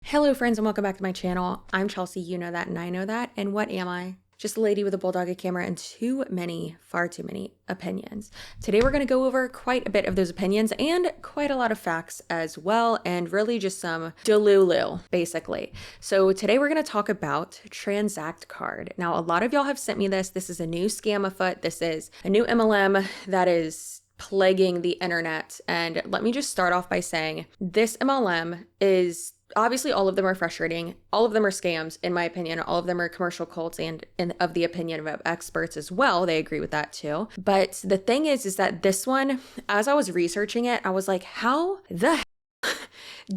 Hello friends and welcome back to my channel. I'm Chelsea, you know that and I know that. And what am I? Just a lady with a bulldog, a camera, and far too many opinions. Today we're going to go over quite a bit of those opinions and quite a lot of facts as well, and really just some delulu, basically. So today we're going to talk about Tranzact card. Now, a lot of y'all have sent me this. This is a new scam afoot. This is a new MLM that is plaguing the internet. And let me just start off by saying this MLM is obviously, all of them are frustrating. All of them are scams, in my opinion. All of them are commercial cults, and of the opinion of experts as well. They agree with that too. But the thing is that this one, as I was researching it, I was like, how the hell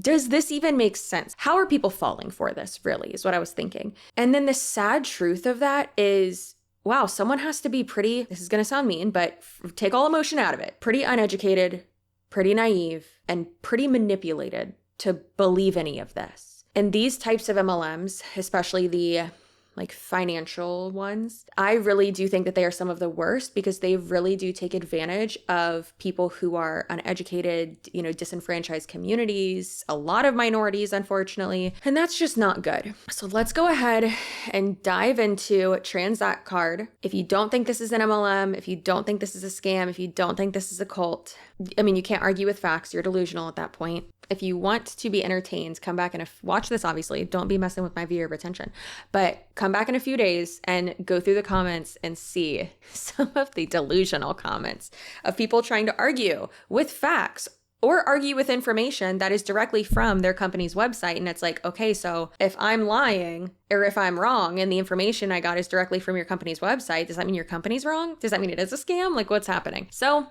does this even make sense? How are people falling for this, really, is what I was thinking. And then the sad truth of that is, wow, someone has to be pretty, this is going to sound mean, but take all emotion out of it, pretty uneducated, pretty naive, and pretty manipulated to believe any of this. And these types of MLMs, especially the financial ones, I really do think that they are some of the worst because they really do take advantage of people who are uneducated, disenfranchised communities, a lot of minorities, unfortunately, and that's just not good. So let's go ahead and dive into Transact card. If you don't think this is an MLM, if you don't think this is a scam, if you don't think this is a cult, you can't argue with facts. You're delusional at that point. If you want to be entertained, come back and watch this, obviously. Don't be messing with my viewer retention. But come back in a few days and go through the comments and see some of the delusional comments of people trying to argue with facts or argue with information that is directly from their company's website. And it's like, okay, so if I'm lying or if I'm wrong and the information I got is directly from your company's website, does that mean your company's wrong? Does that mean it is a scam? What's happening? So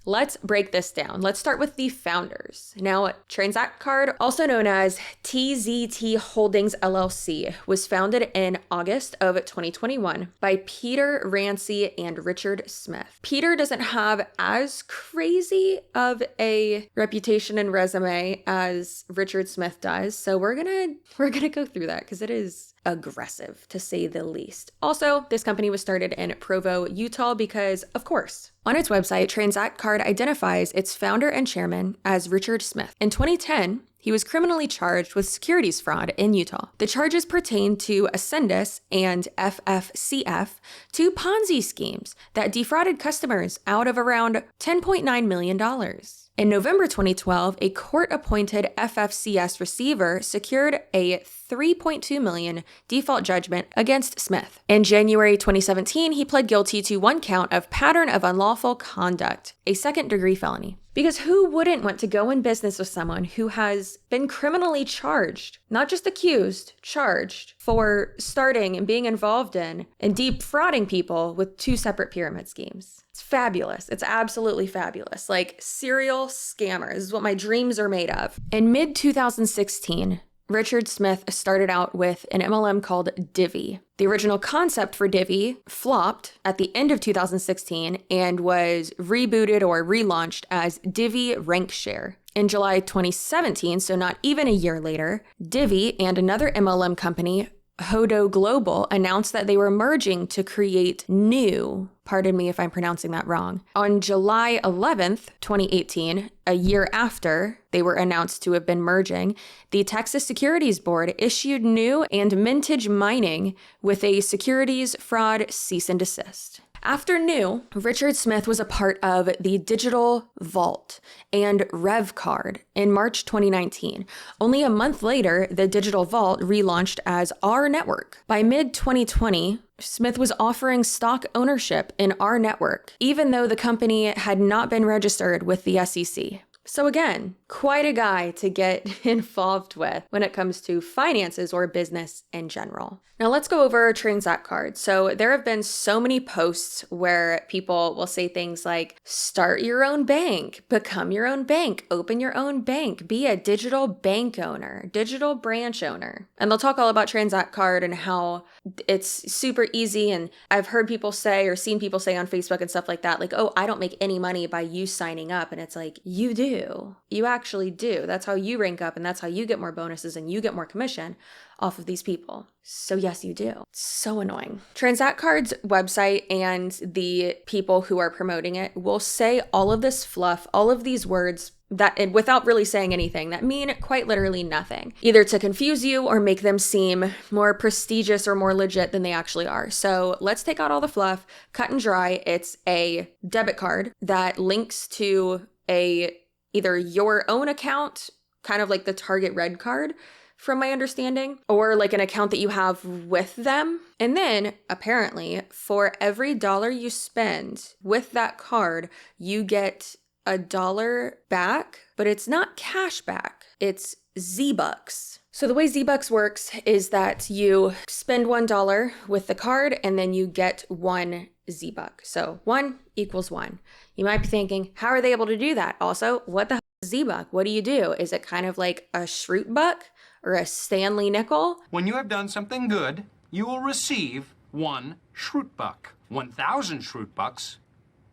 let's break this down. Let's start with the founders. Now, Transact card, also known as TZT Holdings LLC, was founded in August of 2021 by Peter Rancy and Richard Smith. Peter doesn't have as crazy of a reputation and resume as Richard Smith does, so we're gonna go through that because it is aggressive, to say the least. Also, this company was started in Provo, Utah because, of course, on its website, Transact card identifies its founder and chairman as Richard Smith. In 2010, he was criminally charged with securities fraud in Utah. The charges pertain to Ascendus and FFCF, two Ponzi schemes that defrauded customers out of around $10.9 million. In November 2012, a court-appointed FFCS receiver secured a $3.2 million default judgment against Smith. In January 2017, he pled guilty to one count of pattern of unlawful conduct, a second-degree felony. Because who wouldn't want to go in business with someone who has been criminally charged, not just accused, charged for starting and being involved in and defrauding people with two separate pyramid schemes? It's fabulous. It's absolutely fabulous. Like serial scammers is what my dreams are made of. In mid-2016, Richard Smith started out with an MLM called Divvy. The original concept for Divvy flopped at the end of 2016 and was rebooted or relaunched as Divvy Rank Share. In July 2017, so not even a year later, Divvy and another MLM company, Hodo Global, announced that they were merging to create New. Pardon me if I'm pronouncing that wrong. On July 11th, 2018, a year after they were announced to have been merging, the Texas Securities Board issued New and Mintage Mining with a securities fraud cease and desist. After New, Richard Smith was a part of the Digital Vault and RevCard in March 2019. Only a month later, the Digital Vault relaunched as R Network. By mid-2020, Smith was offering stock ownership in R Network, even though the company had not been registered with the SEC. So again, quite a guy to get involved with when it comes to finances or business in general. Now let's go over Transact card. So there have been so many posts where people will say things like, start your own bank, become your own bank, open your own bank, be a digital bank owner, digital branch owner. And they'll talk all about Transact card and how it's super easy. And I've heard people say or seen people say on Facebook and stuff like that, like, oh, I don't make any money by you signing up. And it's like, you do. You actually do. That's how you rank up, and that's how you get more bonuses and you get more commission off of these people. So yes, you do. So annoying. Transact Card's website and the people who are promoting it will say all of this fluff, all of these words that without really saying anything that mean quite literally nothing, either to confuse you or make them seem more prestigious or more legit than they actually are. So let's take out all the fluff, cut and dry. It's a debit card that links to either your own account, kind of like the Target Red card, from my understanding, or like an account that you have with them. And then apparently for every dollar you spend with that card, you get $1 back, but it's not cash back, it's Z-Bucks. So the way Z-Bucks works is that you spend $1 with the card and then you get 1 Z-Buck. So 1 equals 1. You might be thinking, how are they able to do that? Also, what the hell is Z-Buck? What do you do? Is it kind of like a Shroot Buck or a Stanley Nickel? When you have done something good, you will receive 1 Shroot Buck. 1,000 Shroot Bucks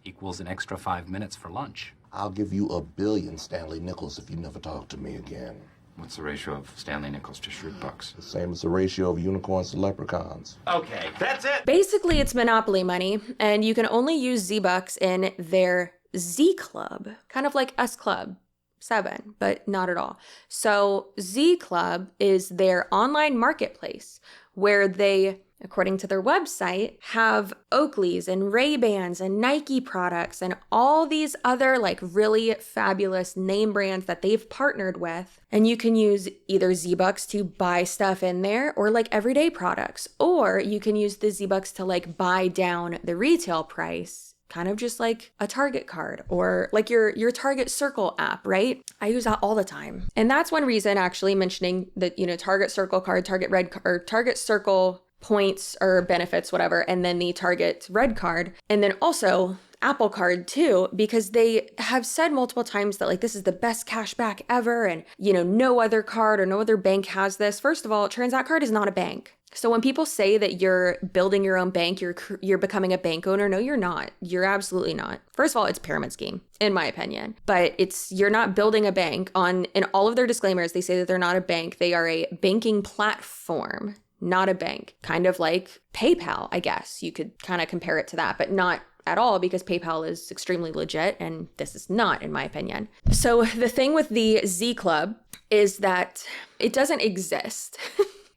equals an extra 5 minutes for lunch. I'll give you 1 billion Stanley Nickels if you never talk to me again. What's the ratio of Stanley Nickels to Shroot Bucks? The same as the ratio of unicorns to leprechauns. Okay, that's it. Basically, it's monopoly money, and you can only use Z-Bucks in their Z Club, kind of like S Club 7, but not at all. So Z Club is their online marketplace where they, according to their website, have Oakley's and Ray-Bans and Nike products and all these other like really fabulous name brands that they've partnered with. And you can use either Z-Bucks to buy stuff in there or like everyday products, or you can use the Z-Bucks to like buy down the retail price, kind of just like a Target card or like your Target Circle app, right? I use that all the time. And that's one reason actually mentioning that, Target Circle card, Target Red or Target Circle points or benefits, whatever, and then the Target Red card, and then also Apple Card too, because they have said multiple times that like this is the best cash back ever, and no other card or no other bank has this. First of all, Transact Card is not a bank. So when people say that you're building your own bank, you're becoming a bank owner, no, you're not. You're absolutely not. First of all, it's a pyramid scheme, in my opinion. But you're not building a bank. In all of their disclaimers, they say that they're not a bank. They are a banking platform, not a bank. Kind of like PayPal, I guess. You could kind of compare it to that, but not at all, because PayPal is extremely legit and this is not, in my opinion. So the thing with the Z Club is that it doesn't exist.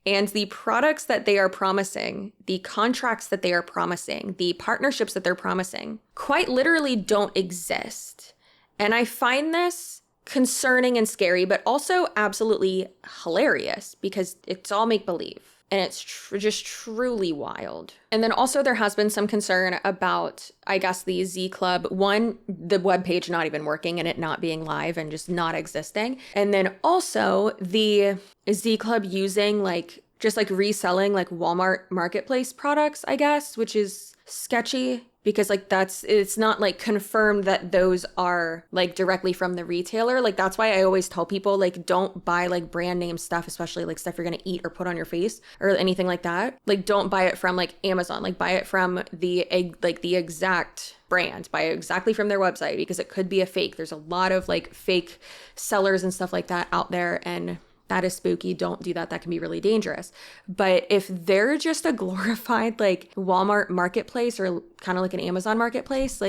And the products that they are promising, the contracts that they are promising, the partnerships that they're promising, quite literally don't exist. And I find this concerning and scary, but also absolutely hilarious because it's all make-believe. And it's just truly wild. And then also there has been some concern about, I guess, the Z Club. One, the webpage not even working and it not being live and just not existing. And then also the Z Club using just reselling Walmart marketplace products, I guess, which is sketchy because it's not confirmed that those are directly from the retailer. That's why I always tell people don't buy brand name stuff, especially stuff you're gonna eat or put on your face or anything like that. Don't buy it from Amazon. Buy it from the exact brand. Buy it exactly from their website because it could be a fake. There's a lot of fake sellers and stuff like that out there, and that is spooky. Don't do that. That can be really dangerous. But if they're just a glorified Walmart marketplace or kind of like an Amazon marketplace,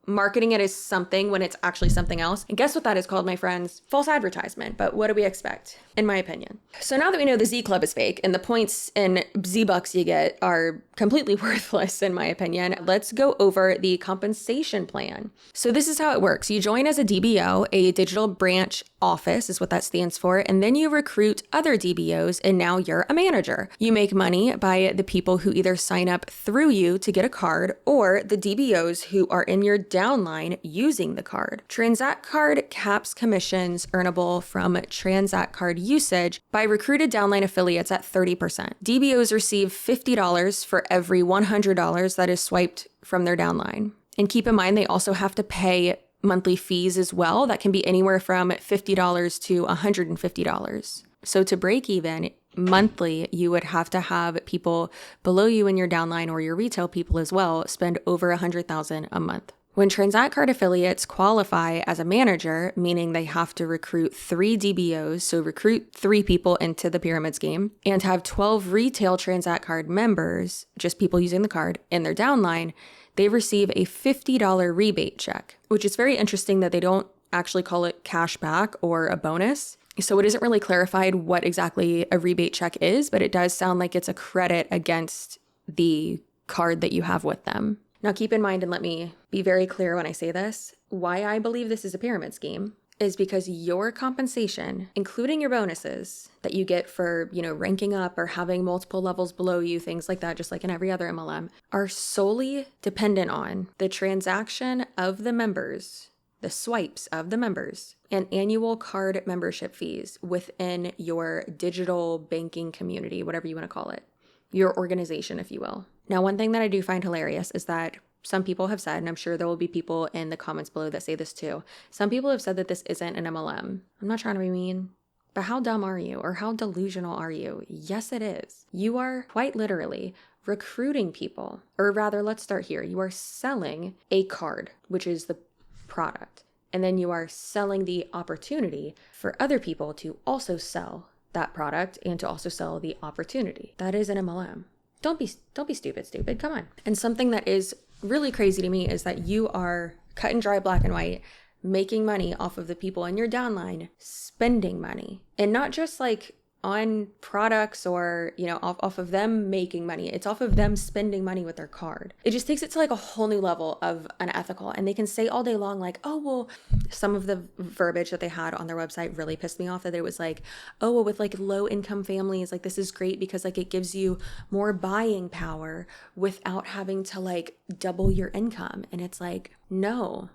marketing it as something when it's actually something else. And guess what that is called, my friends? False advertisement. But what do we expect, in my opinion? So now that we know the Z Club is fake and the points and Z-Bucks you get are completely worthless, in my opinion, let's go over the compensation plan. So this is how it works. You join as a DBO, a digital branch office is what that stands for, and then you recruit other DBOs, and now you're a manager. You make money by the people who either sign up through you to get a card or the DBOs who are in your downline using the card. Transact Card caps commissions earnable from Transact Card usage by recruited downline affiliates at 30%. DBOs receive $50 for every $100 that is swiped from their downline. And keep in mind, they also have to pay monthly fees as well. That can be anywhere from $50 to $150. So to break even monthly, you would have to have people below you in your downline or your retail people as well spend over $100,000 a month When Transact card affiliates qualify as a manager, meaning they have to recruit 3 DBOs, so recruit 3 people into the pyramid scheme, and have 12 retail Transact card members, just people using the card, in their downline, they receive a $50 rebate check, which is very interesting that they don't actually call it cash back or a bonus. So it isn't really clarified what exactly a rebate check is, but it does sound like it's a credit against the card that you have with them. Now, keep in mind, and let me be very clear when I say this, why I believe this is a pyramid scheme is because your compensation, including your bonuses that you get for, ranking up or having multiple levels below you, things like that, just like in every other MLM, are solely dependent on the transaction of the members, the swipes of the members, and annual card membership fees within your digital banking community, whatever you want to call it, your organization, if you will. Now, one thing that I do find hilarious is that some people have said, and I'm sure there will be people in the comments below that say this too, some people have said that this isn't an MLM. I'm not trying to be mean, but how dumb are you, or how delusional are you? Yes, it is. You are quite literally recruiting people, or rather, let's start here. You are selling a card, which is the product, and then you are selling the opportunity for other people to also sell that product and to also sell the opportunity. That is an MLM. Don't be stupid. Come on. And something that is really crazy to me is that you are cut and dry, black and white, making money off of the people in your downline spending money, and not just like on products or, off of them making money. It's off of them spending money with their card. It just takes it to like a whole new level of unethical. And they can say all day long, like, oh, well, some of the verbiage that they had on their website really pissed me off, that it was like, oh, well, with like low income families, like this is great because like it gives you more buying power without having to like double your income. And it's like, no,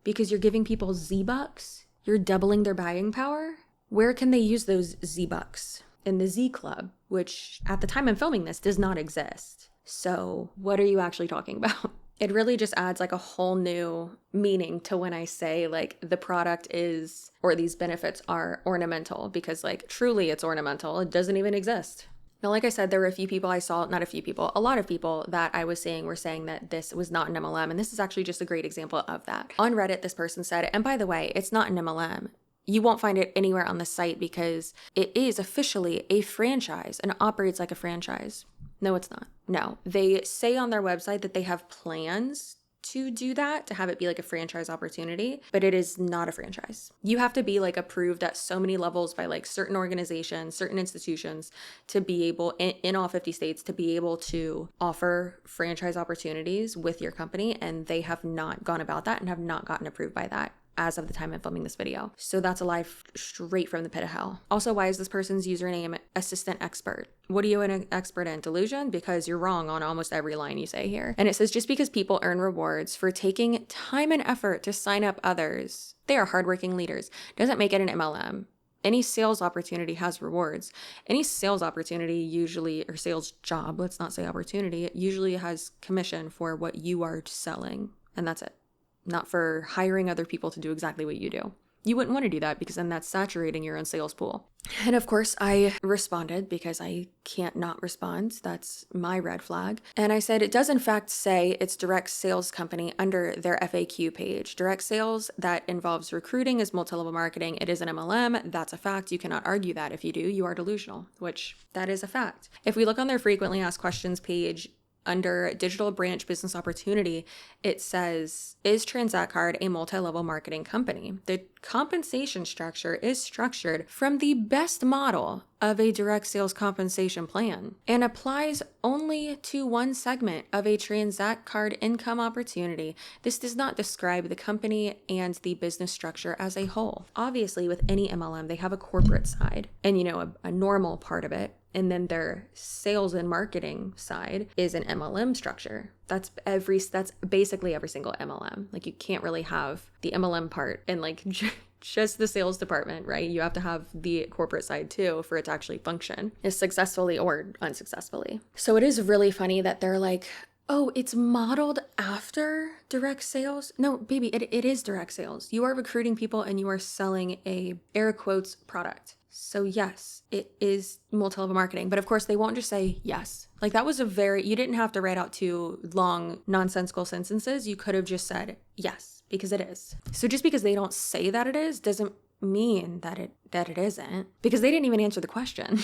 because you're giving people Z-Bucks, you're doubling their buying power. Where can they use those Z-Bucks? In the Z Club, which at the time I'm filming this does not exist. So what are you actually talking about? It really just adds like a whole new meaning to when I say like the product is, or these benefits are ornamental, because like truly it's ornamental. It doesn't even exist. Now, like I said, there were a lot of people that I was seeing were saying that this was not an MLM. And this is actually just a great example of that. On Reddit, this person said, and by the way, it's not an MLM. You won't find it anywhere on the site because it is officially a franchise and operates like a franchise. No, it's not. No, they say on their website that they have plans to do that, to have it be like a franchise opportunity, but it is not a franchise. You have to be like approved at so many levels by like certain organizations, certain institutions to be able, in all 50 states, to be able to offer franchise opportunities with your company. And they have not gone about that and have not gotten approved by that as of the time I'm filming this video. So that's a lie straight from the pit of hell. Also, why is this person's username assistant expert? What are you an expert in? Delusion? Because you're wrong on almost every line you say here. And it says, just because people earn rewards for taking time and effort to sign up others, they are hardworking leaders, doesn't make it an MLM. Any sales opportunity has rewards. Any sales opportunity usually, or sales job, let's not say opportunity, it usually has commission for what you are selling. And that's it. Not for hiring other people to do exactly what you do. You wouldn't want to do that because then that's saturating your own sales pool. And of course, I responded because I can't not respond. That's my red flag. And I said, it does in fact say it's direct sales company under their FAQ page. Direct sales that involves recruiting is multi-level marketing. It is an MLM. That's a fact. You cannot argue that. If you do, you are delusional, which that is a fact. If we look on their frequently asked questions page, under digital branch business opportunity, it says, is Transact Card a multi-level marketing company? The compensation structure is structured from the best model of a direct sales compensation plan and applies only to one segment of a Transact Card income opportunity. This does not describe the company and the business structure as a whole. Obviously, with any MLM, they have a corporate side and, a normal part of it. And then their sales and marketing side is an MLM structure. That's basically every single MLM. Like, you can't really have the MLM part and like just the sales department, right? You have to have the corporate side too for it to actually function, successfully or unsuccessfully. So it is really funny that they're like, Oh, it's modeled after direct sales? No, baby, it is direct sales. You are recruiting people and you are selling a air quotes product. So yes, it is multi-level marketing. But of course, they won't just say yes. Like that was you didn't have to write out 2 long nonsensical sentences. You could have just said yes, because it is. So just because they don't say that it is doesn't mean that it isn't, because they didn't even answer the question.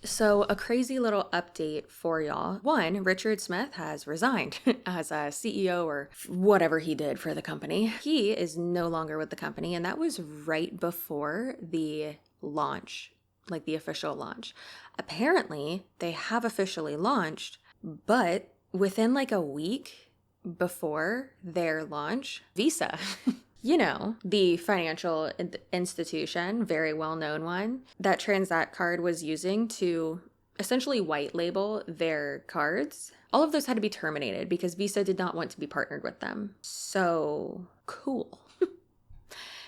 So a crazy little update for y'all. 1, Richard Smith has resigned as a CEO or whatever he did for the company. He is no longer with the company, and that was right before the launch, like the official launch. Apparently, they have officially launched, but within like a week before their launch, Visa you know, the financial institution, very well-known one, that Transact card was using to essentially white label their cards. All of those had to be terminated because Visa did not want to be partnered with them. So cool.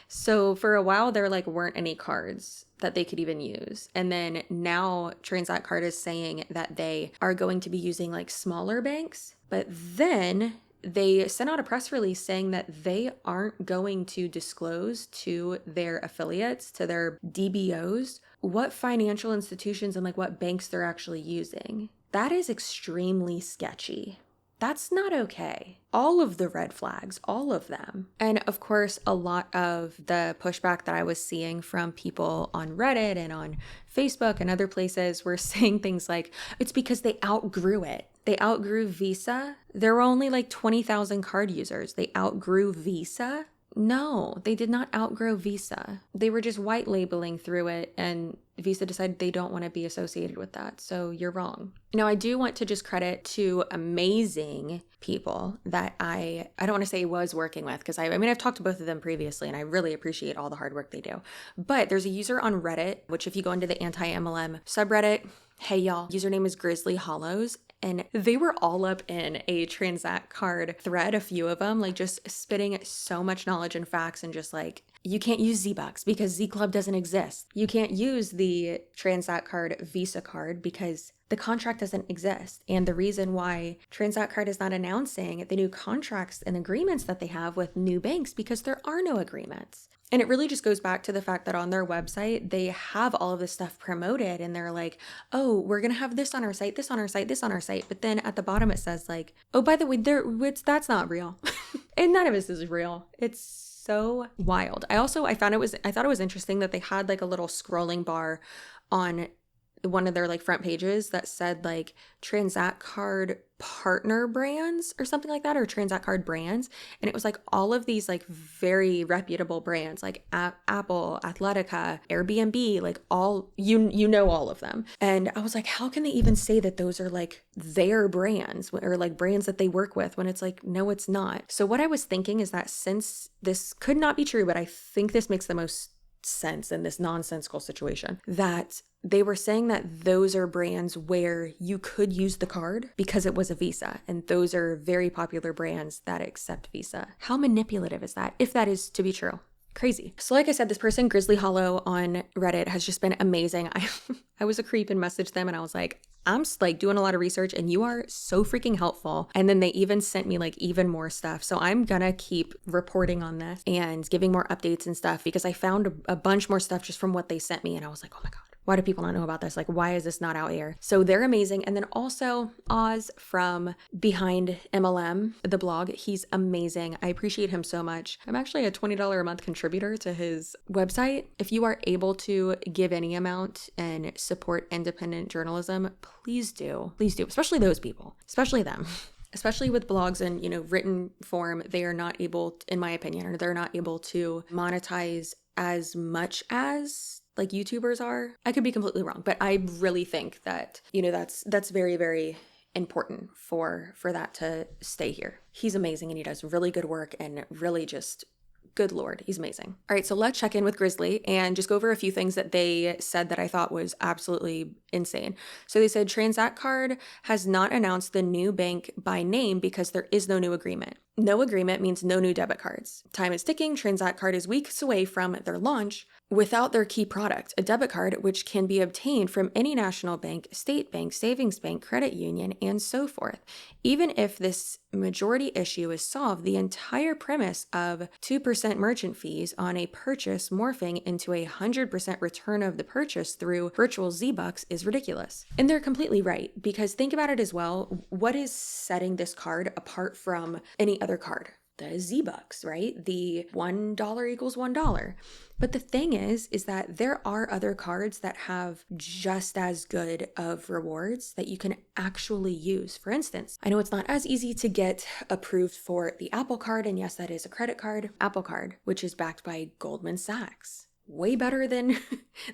So for a while, there weren't any cards that they could even use. And then now Transact card is saying that they are going to be using like smaller banks, but then they sent out a press release saying that they aren't going to disclose to their affiliates, to their DBOs, what financial institutions and like what banks they're actually using. That is extremely sketchy. That's not okay. All of the red flags, all of them. And of course, a lot of the pushback that I was seeing from people on Reddit and on Facebook and other places were saying things like, it's because they outgrew it. They outgrew Visa. There were only like 20,000 card users. They outgrew Visa. No, they did not outgrow Visa. They were just white labeling through it, and Visa decided they don't want to be associated with that. So you're wrong. Now, I do want to just credit 2 amazing people that I don't want to say was working with, because I've talked to both of them previously, and I really appreciate all the hard work they do. But there's a user on Reddit, which if you go into the Anti-MLM subreddit, hey y'all, username is Grizzly Hollows. And they were all up in a Transact card thread, a few of them, like just spitting so much knowledge and facts and just like, you can't use Z-Bucks because Z-Club doesn't exist. You can't use the Transact card Visa card because the contract doesn't exist. And the reason why Transact card is not announcing the new contracts and agreements that they have with new banks, because there are no agreements. And it really just goes back to the fact that on their website, they have all of this stuff promoted and they're like, oh, we're going to have this on our site, this on our site, this on our site. But then at the bottom, it says like, oh, by the way, that's not real. And none of this is real. It's so wild. I thought it was interesting that they had like a little scrolling bar on one of their like front pages that said like Transact card partner brands or something like that, or Transact card brands. And it was like all of these like very reputable brands like Apple, Athletica, Airbnb, like all, you know, all of them. And I was like, how can they even say that those are like their brands or like brands that they work with when it's like, no, it's not. So what I was thinking is that since this could not be true, but I think this makes the most sense in this nonsensical situation, that they were saying that those are brands where you could use the card because it was a Visa, and those are very popular brands that accept Visa. How manipulative is that, if that is to be true? Crazy. So like I said, this person, Grizzly Hollow on Reddit, has just been amazing. I was a creep and messaged them and I was like, I'm like doing a lot of research and you are so freaking helpful. And then they even sent me like even more stuff. So I'm gonna keep reporting on this and giving more updates and stuff, because I found a bunch more stuff just from what they sent me. And I was like, oh my God, why do people not know about this? Like, why is this not out here? So they're amazing. And then also Oz from Behind MLM, the blog, he's amazing. I appreciate him so much. I'm actually a $20 a month contributor to his website. If you are able to give any amount and support independent journalism, please do. Please do. Especially those people, especially them. Especially with blogs and, written form, they are not able, in my opinion, or they're not able to monetize as much as like YouTubers are. I could be completely wrong, but I really think that, that's very, very important for that to stay here. He's amazing and he does really good work and really just, good Lord, he's amazing. All right, so let's check in with Grizzly and just go over a few things that they said that I thought was absolutely insane. So they said Transact card has not announced the new bank by name because there is no new agreement. No agreement means no new debit cards. Time is ticking. Transact card is weeks away from their launch. without their key product, a debit card, which can be obtained from any national bank, state bank, savings bank, credit union, and so forth. Even if this majority issue is solved, the entire premise of 2% merchant fees on a purchase morphing into a 100% return of the purchase through virtual Z-Bucks is ridiculous. And they're completely right, because think about it as well. What is setting this card apart from any other card? The Z-Bucks, right? The $1 equals $1. But the thing is that there are other cards that have just as good of rewards that you can actually use. For instance, I know it's not as easy to get approved for the Apple Card, and yes, that is a credit card, Apple Card, which is backed by Goldman Sachs. Way better than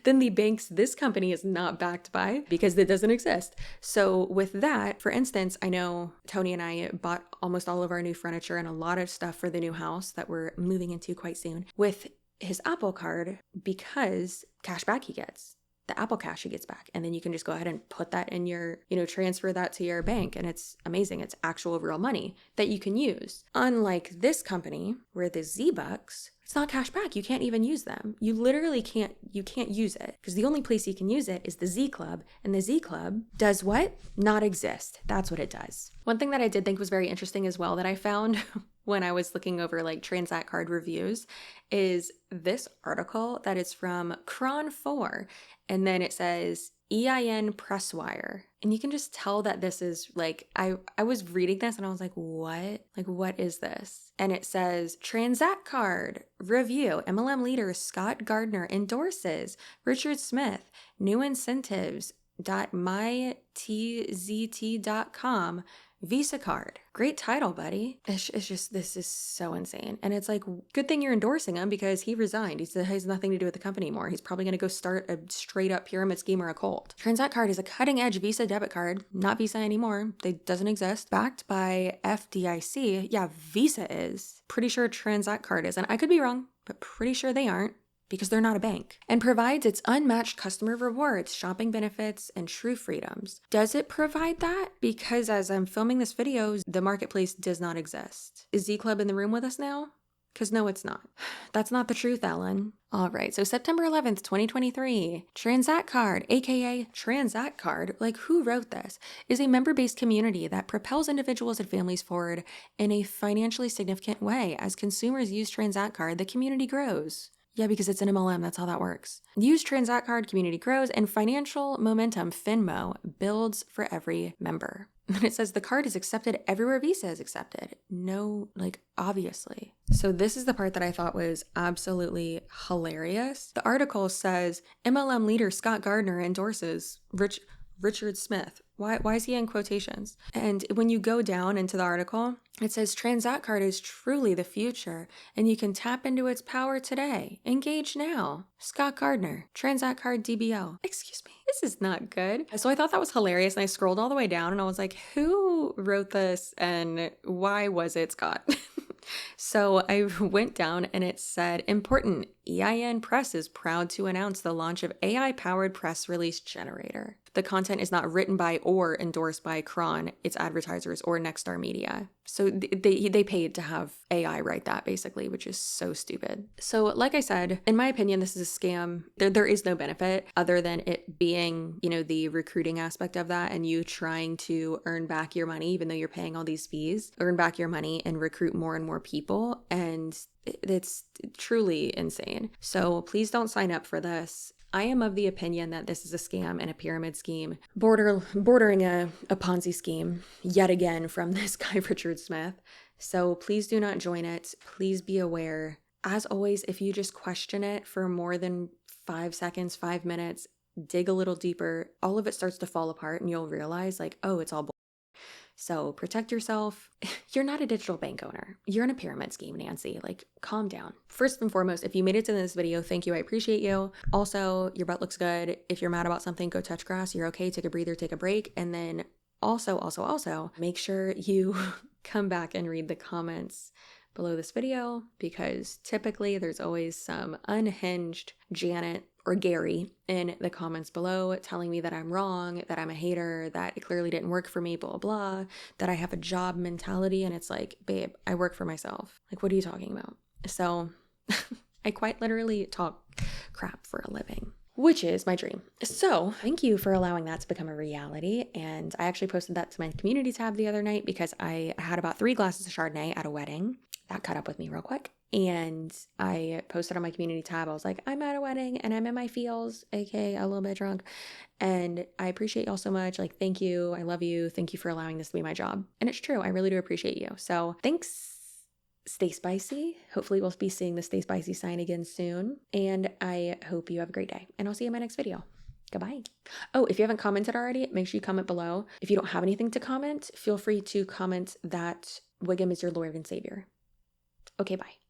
the banks this company is not backed by, because it doesn't exist. So with that, for instance, I know Tony and I bought almost all of our new furniture and a lot of stuff for the new house that we're moving into quite soon with his Apple Card, because cash back he gets. The Apple Cash he gets back. And then you can just go ahead and put that in your, transfer that to your bank. And it's amazing. It's actual real money that you can use. Unlike this company where the Z-Bucks, it's not cash back. You can't even use them. You literally can't use it, because the only place you can use it is the Z Club. And the Z Club does what? Not exist. That's what it does. One thing that I did think was very interesting as well that I found when I was looking over like Transact card reviews is this article that is from Cron 4. And then it says EIN Presswire. And you can just tell that this is like, I was reading this and I was like, what? Like, what is this? And it says Transact card review. MLM leader Scott Gardner endorses Richard Smith. New incentives.mytzt.com Visa card. Great title, buddy. It's just, this is so insane. And it's like, good thing you're endorsing him, because he resigned. He has nothing to do with the company anymore. He's probably going to go start a straight up pyramid scheme or a cult. Transact card is a cutting edge Visa debit card. Not Visa anymore. It doesn't exist. Backed by FDIC. Yeah, Visa is. Pretty sure Transact card is. And I could be wrong, but pretty sure they aren't, because they're not a bank, and provides its unmatched customer rewards, shopping benefits, and true freedoms. Does it provide that? Because as I'm filming this video, the marketplace does not exist. Is Z Club in the room with us now? Because no, it's not. That's not the truth, Ellen. All right, so September 11th, 2023, Transact Card, aka Transact Card, like who wrote this, is a member-based community that propels individuals and families forward in a financially significant way. As consumers use Transact Card, the community grows. Yeah, because it's an MLM, that's how that works. Use Transact Card, community grows, and financial momentum, FinMo, builds for every member. And it says the card is accepted everywhere Visa is accepted. No, like, obviously. So this is the part that I thought was absolutely hilarious. The article says, MLM leader Scott Gardner endorses Richard Smith. Why is he in quotations? And when you go down into the article, it says Transact Card is truly the future, and you can tap into its power today. Engage now. Scott Gardner, Transact Card DBL. Excuse me, this is not good. So I thought that was hilarious, and I scrolled all the way down, and I was like, who wrote this, and why was it Scott? So I went down and it said, important, EIN Press is proud to announce the launch of AI-powered press release generator. The content is not written by or endorsed by Cron, its advertisers, or Nexstar Media. So they paid to have AI write that, basically, which is so stupid. So like I said, in my opinion, this is a scam. There is no benefit other than it being, the recruiting aspect of that, and you trying to earn back your money, even though you're paying all these fees, earn back your money and recruit more and more people. And it's truly insane. So please don't sign up for this. I am of the opinion that this is a scam and a pyramid scheme, bordering a Ponzi scheme, yet again, from this guy, Richard Smith. So please do not join it. Please be aware. As always, if you just question it for more than 5 seconds, 5 minutes, dig a little deeper, all of it starts to fall apart, and you'll realize, like, oh, it's all bull. So protect yourself. You're not a digital bank owner. You're in a pyramid scheme, Nancy. Like, calm down. First and foremost, if you made it to this video, thank you. I appreciate you. Also, your butt looks good. If you're mad about something, go touch grass. You're okay. Take a breather, take a break. And then also, make sure you come back and read the comments below this video, because typically there's always some unhinged Janet or Gary in the comments below telling me that I'm wrong, that I'm a hater, that it clearly didn't work for me, blah, blah, that I have a job mentality. And it's like, babe, I work for myself. Like, what are you talking about? So I quite literally talk crap for a living, which is my dream. So thank you for allowing that to become a reality. And I actually posted that to my community tab the other night because I had about 3 glasses of Chardonnay at a wedding. That caught up with me real quick. And I posted on my community tab, I was like, I'm at a wedding and I'm in my feels, aka a little bit drunk. And I appreciate y'all so much. Like, thank you. I love you. Thank you for allowing this to be my job. And it's true. I really do appreciate you. So thanks. Stay spicy. Hopefully we'll be seeing the Stay Spicy sign again soon. And I hope you have a great day. And I'll see you in my next video. Goodbye. Oh, if you haven't commented already, make sure you comment below. If you don't have anything to comment, feel free to comment that Wiggum is your Lord and Savior. Okay, bye.